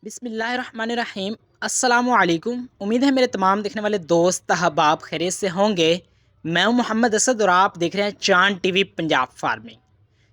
बिस्मिल्लाहिर्रहमानिर्रहीम। अस्सलामुअलैकुम। उम्मीद है मेरे तमाम देखने वाले दोस्त अहबाब खैरियत से होंगे। मैं हूं मोहम्मद असद और आप देख रहे हैं चांद टीवी पंजाब फार्मिंग।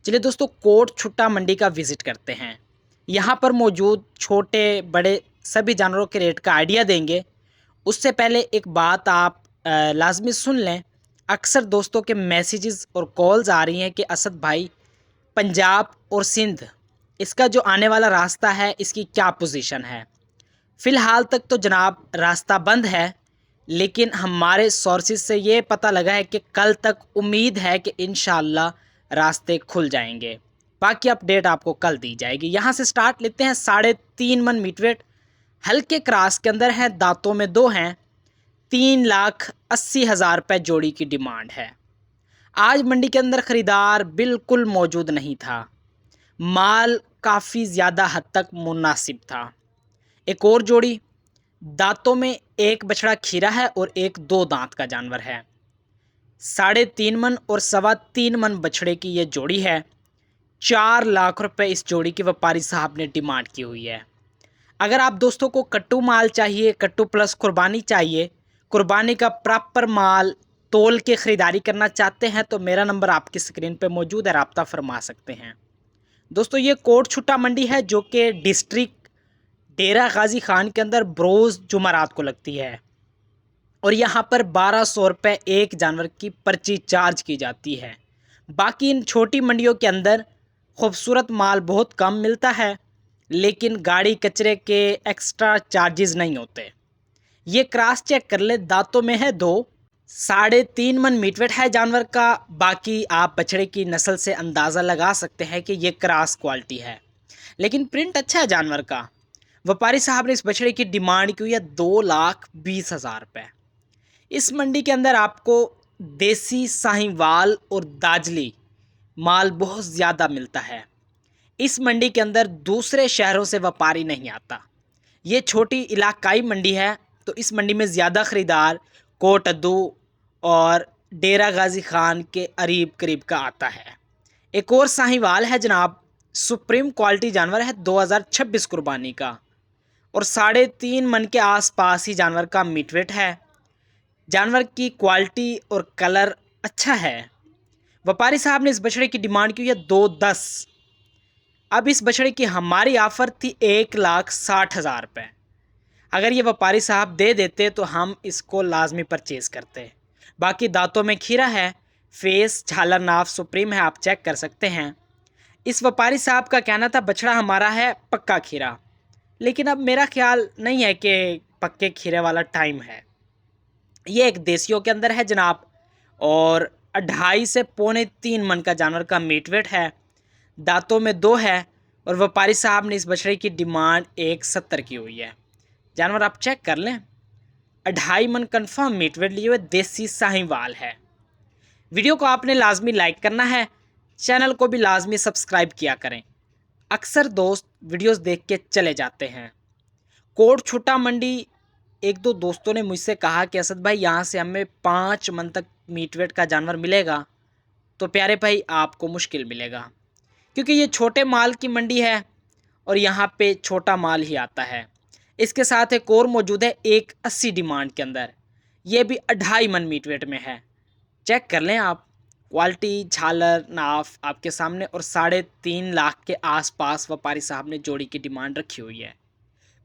चलिए दोस्तों, कोट छुट्टा मंडी का विज़िट करते हैं। यहाँ पर मौजूद छोटे बड़े सभी जानवरों के रेट का आइडिया देंगे। उससे पहले एक बात आप लाजमी सुन लें। अक्सर दोस्तों के मैसेजेस और कॉल्स आ रही हैं कि असद भाई, पंजाब और सिंध इसका जो आने वाला रास्ता है इसकी क्या पोजीशन है। फ़िलहाल तक तो जनाब रास्ता बंद है, लेकिन हमारे सोर्सेज से ये पता लगा है कि कल तक उम्मीद है कि इंशाअल्लाह रास्ते खुल जाएंगे। बाकी अपडेट आपको कल दी जाएगी। यहाँ से स्टार्ट लेते हैं। 3.5 मन मीट वेट हल्के क्रास के अंदर हैं, दांतों में 2 हैं। 3,80,000 रुपये जोड़ी की डिमांड है। आज मंडी के अंदर ख़रीदार बिल्कुल मौजूद नहीं था। माल काफ़ी ज़्यादा हद तक मुनासिब था। एक और जोड़ी, दांतों में एक बछड़ा खीरा है और एक 2 दांत का जानवर है। 3.5 मन और 3.25 मन बछड़े की ये जोड़ी है। 4 लाख रुपए इस जोड़ी की व्यापारी साहब ने डिमांड की हुई है। अगर आप दोस्तों को कट्टू माल चाहिए, कट्टू प्लस कुर्बानी चाहिए, कुर्बानी का प्रॉपर माल तोल के ख़रीदारी करना चाहते हैं तो मेरा नंबर आपकी स्क्रीन पे मौजूद है, रब्ता फरमा सकते हैं। दोस्तों, ये कोट छुट्टा मंडी है जो कि डिस्ट्रिक्ट डेरा गाजी खान के अंदर बरोज़ जुमेरात को लगती है और यहाँ पर 1200 रुपये एक जानवर की पर्ची चार्ज की जाती है। बाकी इन छोटी मंडियों के अंदर खूबसूरत माल बहुत कम मिलता है, लेकिन गाड़ी कचरे के एक्स्ट्रा चार्जेस नहीं होते। ये क्रॉस चेक कर ले, दांतों में है 2। 3.5 मन मीट वेट है जानवर का। बाकी आप बछड़े की नस्ल से अंदाज़ा लगा सकते हैं कि ये क्रॉस क्वालिटी है, लेकिन प्रिंट अच्छा है जानवर का। व्यापारी साहब ने इस बछड़े की डिमांड की हुई है 2,20,000 रुपये। इस मंडी के अंदर आपको देसी साहिवाल और दाजली माल बहुत ज़्यादा मिलता है। इस मंडी के अंदर दूसरे शहरों से व्यापारी नहीं आता। ये छोटी इलाकाई मंडी है, तो इस मंडी में ज़्यादा ख़रीदार कोट अद्दू और डेरा गाजी खान के करीब करीब का आता है। एक और साहिवाल है जनाब, सुप्रीम क्वालिटी जानवर है, 2026 कुर्बानी का और 3.5 मन के आसपास ही जानवर का मीट वेट है। जानवर की क्वालिटी और कलर अच्छा है। व्यापारी साहब ने इस बछड़े की डिमांड की है 2,10। अब इस बछड़े की हमारी ऑफ़र थी 1,60,000 रुपये। अगर ये व्यापारी साहब दे देते तो हम इसको लाजमी परचेज़ करते। बाकी दांतों में खीरा है, फेस झालर नाफ सुप्रीम है, आप चेक कर सकते हैं। इस व्यापारी साहब का कहना था बछड़ा हमारा है पक्का खीरा, लेकिन अब मेरा ख्याल नहीं है कि पक्के खीरे वाला टाइम है। ये एक देसियों के अंदर है जनाब और 2.5 से 3.25 मन का जानवर का मीट वेट है। दांतों में 2 है और व्यापारी साहब ने इस बछड़े की डिमांड 1,70 की हुई है। जानवर आप चेक कर लें, 2.5 मन कन्फर्म मीट वेट लिए हुए देसी साहिवाल है। वीडियो को आपने लाजमी लाइक करना है, चैनल को भी लाजमी सब्सक्राइब किया करें। अक्सर दोस्त वीडियोस देख के चले जाते हैं। कोट छुट्टा मंडी, एक दो दोस्तों ने मुझसे कहा कि असद भाई यहाँ से हमें 5 मन तक मीट वेट का जानवर मिलेगा, तो प्यारे भाई आपको मुश्किल मिलेगा, क्योंकि ये छोटे माल की मंडी है और यहाँ पे छोटा माल ही आता है। इसके साथ एक और मौजूद है 1,80 डिमांड के अंदर, ये भी 2.5 मन मीट वेट में है। चेक कर लें आप, क्वालिटी झालर नाफ आपके सामने और 3.5 लाख के आसपास व्यापारी साहब ने जोड़ी की डिमांड रखी हुई है।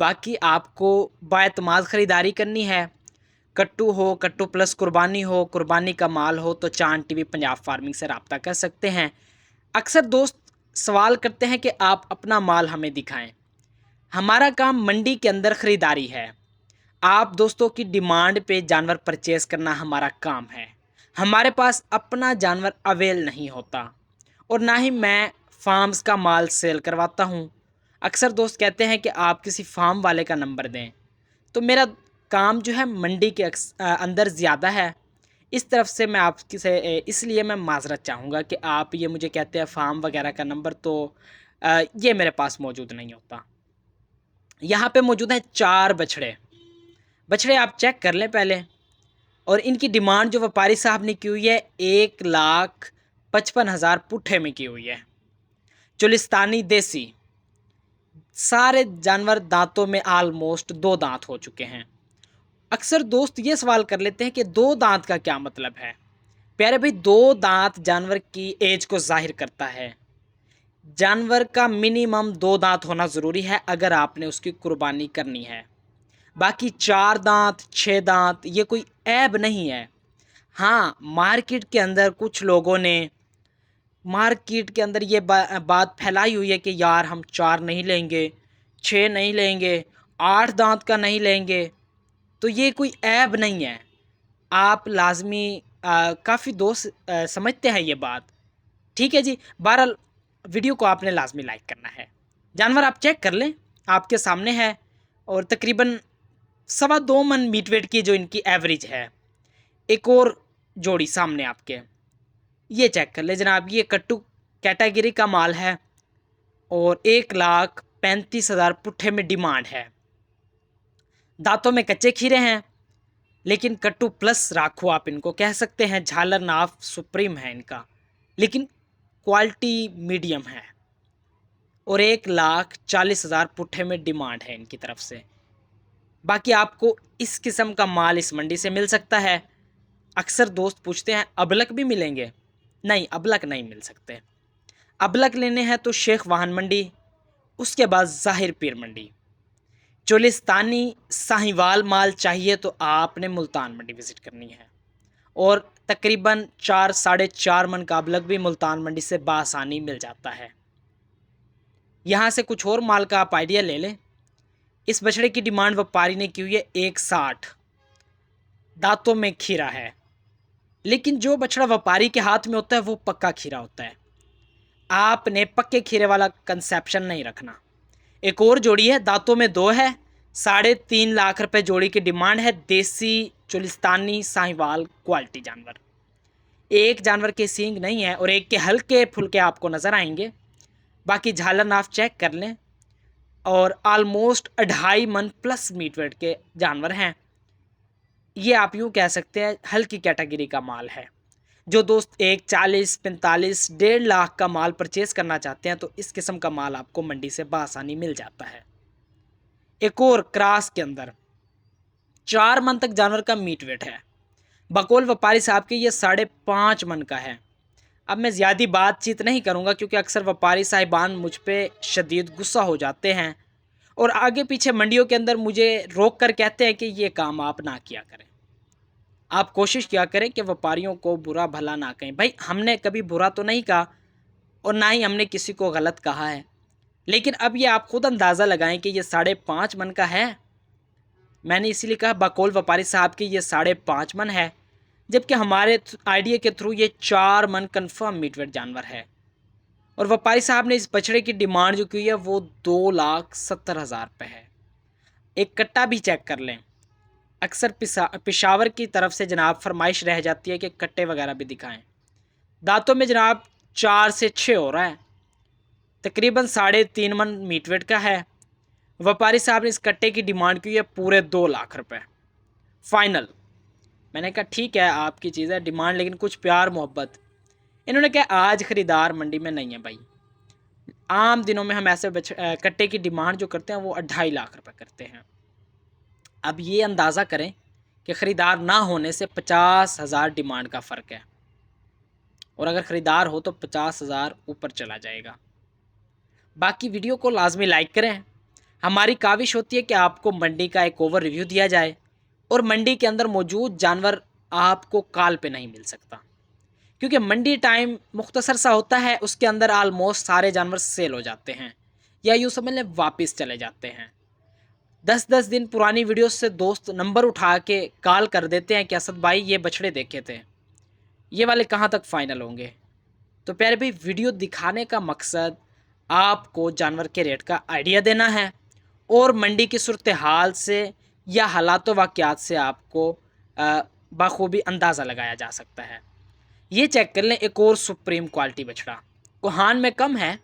बाकी आपको बाएतमाद ख़रीदारी करनी है, कट्टू हो, कट्टू प्लस कुर्बानी हो, कुर्बानी का माल हो, तो चांद टीवी पंजाब फार्मिंग से रब्ता कर सकते हैं। अक्सर दोस्त सवाल करते हैं कि आप अपना माल हमें दिखाएं। हमारा काम मंडी के अंदर ख़रीदारी है। आप दोस्तों की डिमांड पे जानवर परचेज़ करना हमारा काम है। हमारे पास अपना जानवर अवेल नहीं होता और ना ही मैं फार्म्स का माल सेल करवाता हूँ। अक्सर दोस्त कहते हैं कि आप किसी फार्म वाले का नंबर दें, तो मेरा काम जो है मंडी के अंदर ज़्यादा है। इस तरफ से मैं आपकी से इसलिए मैं माज़रत चाहूँगा कि आप ये मुझे कहते हैं फार्म वगैरह का नंबर, तो ये मेरे पास मौजूद नहीं होता। यहाँ पे मौजूद हैं 4 बछड़े। बछड़े आप चेक कर लें पहले, और इनकी डिमांड जो व्यापारी साहब ने की हुई है 1,55,000 पुट्ठे में की हुई है। चुलिस्तानी देसी सारे जानवर दांतों में ऑलमोस्ट 2 दांत हो चुके हैं। अक्सर दोस्त ये सवाल कर लेते हैं कि 2 दांत का क्या मतलब है? प्यारे भाई, 2 दांत जानवर की एज को ज़ाहिर करता है। जानवर का मिनिमम 2 दांत होना ज़रूरी है अगर आपने उसकी कुर्बानी करनी है। बाकी 4 दांत, 6 दांत ये कोई ऐब नहीं है। हाँ, मार्केट के अंदर कुछ लोगों ने मार्केट के अंदर ये बात फैलाई हुई है कि यार हम 4 नहीं लेंगे, 6 नहीं लेंगे, 8 दांत का नहीं लेंगे, तो ये कोई ऐब नहीं है। आप लाज़मी काफ़ी दोस्त समझते हैं ये बात। ठीक है जी, बहरहाल वीडियो को आपने लाज़मी लाइक करना है। जानवर आप चेक कर लें, आपके सामने है और तकरीबन 2.25 मन मीट वेट की जो इनकी एवरेज है। एक और जोड़ी सामने आपके, ये चेक कर ले जनाब, ये कट्टू कैटेगरी का माल है और 1,35,000 पुट्ठे में डिमांड है। दांतों में कच्चे खीरे हैं, लेकिन कट्टू प्लस राखो आप इनको कह सकते हैं। झालर नाफ सुप्रीम है इनका, लेकिन क्वालिटी मीडियम है और 1,40,000 पुट्ठे में डिमांड है इनकी तरफ से। बाकी आपको इस किस्म का माल इस मंडी से मिल सकता है। अक्सर दोस्त पूछते हैं अबलक भी मिलेंगे? नहीं, अबलक नहीं मिल सकते। अबलक लेने हैं तो शेख वाहन मंडी, उसके बाद ज़ाहिर पीर मंडी। चोलिस्तानी साहिवाल माल चाहिए तो आपने मुल्तान मंडी विज़िट करनी है और तकरीबन 4-4.5 मन का अबलक भी मुल्तान मंडी से बासानी मिल जाता है। यहाँ से कुछ और माल का आप आइडिया ले लें। इस बछड़े की डिमांड व्यापारी ने की हुई है 1,60। दांतों में खीरा है, लेकिन जो बछड़ा व्यापारी के हाथ में होता है वो पक्का खीरा होता है। आपने पक्के खीरे वाला कंसेप्शन नहीं रखना। एक और जोड़ी है, दांतों में 2 है, 3.5 लाख रुपए जोड़ी की डिमांड है। देसी चोलिस्तानी साहिवाल क्वालिटी जानवर। एक जानवर के सींग नहीं है और एक के हल्के फुल्के आपको नज़र आएंगे। बाकी झालर नाफ चेक कर लें और ऑलमोस्ट 2.5 मन प्लस मीट वेट के जानवर हैं। ये आप यूँ कह सकते हैं हल्की कैटेगरी का माल है। जो दोस्त 1,40, 45, 1.5 लाख का माल परचेज़ करना चाहते हैं तो इस किस्म का माल आपको मंडी से बआसानी मिल जाता है। एक और क्रास के अंदर 4 मन तक जानवर का मीट वेट है। बकौल व्यापारी साहब के ये 5.5 मन का है। अब मैं ज़्यादा बातचीत नहीं करूँगा क्योंकि अक्सर व्यापारी साहिबान मुझ पर शदीद गुस्सा हो जाते हैं और आगे पीछे मंडियों के अंदर मुझे रोक कर कहते हैं कि ये काम आप ना किया करें। आप कोशिश किया करें कि व्यापारियों को बुरा भला ना कहें। भाई, हमने कभी बुरा तो नहीं कहा और ना ही हमने किसी को गलत कहा है, लेकिन अब ये आप खुद अंदाज़ा लगाएं कि ये 5.5 मन का है। मैंने इसीलिए कहा बकौल व्यापारी साहब की ये 5.5 मन है, जबकि हमारे आइडिया के थ्रू ये 4 मन कन्फर्म मीट वेट जानवर है। और व्यापारी साहब ने इस बछड़े की डिमांड जो की है वो 2,70,000 रुपये है। एक कट्टा भी चेक कर लें। अक्सर पेशावर की तरफ से जनाब फरमाइश रह जाती है कि कट्टे वगैरह भी दिखाएं। दांतों में जनाब 4 से 6 हो रहा है, तकरीबन 3.5 मन मीट वेट का है। व्यापारी साहब ने इस कट्टे की डिमांड की है पूरे 2 लाख रुपए फाइनल। मैंने कहा ठीक है आपकी चीज़ है डिमांड, लेकिन कुछ प्यार मोहब्बत। इन्होंने कहा आज ख़रीदार मंडी में नहीं है भाई। आम दिनों में हम ऐसे कट्टे की डिमांड जो करते हैं वो 2.5 लाख रुपए करते हैं। अब ये अंदाज़ा करें कि ख़रीदार ना होने से 50,000 डिमांड का फ़र्क है और अगर ख़रीदार हो तो 50,000 ऊपर चला जाएगा। बाकी वीडियो को लाजमी लाइक करें। हमारी काविश होती है कि आपको मंडी का एक ओवर रिव्यू दिया जाए और मंडी के अंदर मौजूद जानवर आपको कॉल पे नहीं मिल सकता, क्योंकि मंडी टाइम मुख्तसर सा होता है, उसके अंदर आलमोस्ट सारे जानवर सेल हो जाते हैं या यूँ समझ लें वापस चले जाते हैं। 10-10 दिन पुरानी वीडियो से दोस्त नंबर उठा के कॉल कर देते हैं कि असद भाई ये बछड़े देखे थे, ये वाले कहाँ तक फ़ाइनल होंगे। तो प्यारे भाई, वीडियो दिखाने का मकसद आपको जानवर के रेट का आइडिया देना है और मंडी की सूरत हाल से या हालात वाक़यात से आपको बाखूबी अंदाज़ा लगाया जा सकता है। ये चेक कर लें, एक और सुप्रीम क्वालिटी बछड़ा कोहान में कम है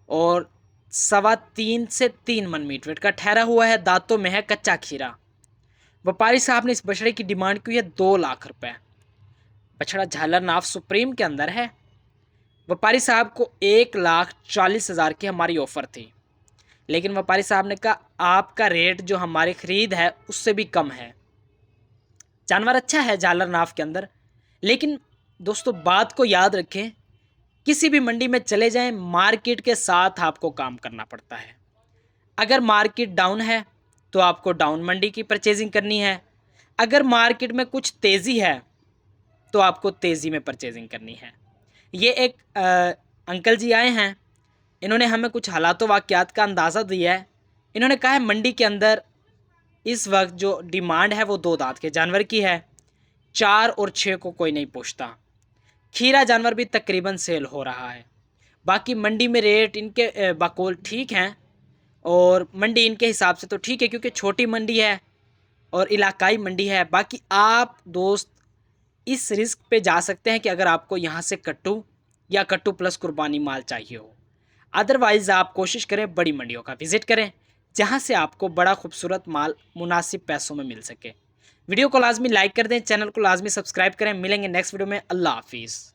और 3.25 से 3 मन मीट वेट का ठहरा हुआ है। दांतों में है कच्चा खीरा। व्यापारी साहब ने इस बछड़े की डिमांड की है 2 लाख रुपए। बछड़ा झालर नाफ सुप्रीम के अंदर है। व्यापारी साहब को 1,40,000 की हमारी ऑफ़र थी, लेकिन व्यापारी साहब ने कहा आपका रेट जो हमारी ख़रीद है उससे भी कम है। जानवर अच्छा है झालर नाव के अंदर, लेकिन दोस्तों बात को याद रखें, किसी भी मंडी में चले जाएं, मार्केट के साथ आपको काम करना पड़ता है। अगर मार्केट डाउन है तो आपको डाउन मंडी की परचेजिंग करनी है, अगर मार्केट में कुछ तेज़ी है तो आपको तेज़ी में परचेजिंग करनी है। ये एक अंकल जी आए हैं, इन्होंने हमें कुछ हालातों वाक़यात का अंदाज़ा दिया है। इन्होंने कहा है मंडी के अंदर इस वक्त जो डिमांड है वो 2 दांत के जानवर की है, 4 और 6 को कोई नहीं पूछता। खीरा जानवर भी तकरीबन सेल हो रहा है। बाकी मंडी में रेट इनके बकौल ठीक हैं, और मंडी इनके हिसाब से तो ठीक है क्योंकि छोटी मंडी है और इलाकाई मंडी है। बाकी आप दोस्त इस रिस्क पे जा सकते हैं कि अगर आपको यहाँ से कट्टू या कट्टू प्लस कुर्बानी माल चाहिए हो। अदरवाइज़ आप कोशिश करें बड़ी मंडियों का विज़िट करें, जहाँ से आपको बड़ा खूबसूरत माल मुनासिब पैसों में मिल सके। वीडियो को लाजमी लाइक कर दें, चैनल को लाजमी सब्सक्राइब करें। मिलेंगे नेक्स्ट वीडियो में। अल्लाह हाफिज़।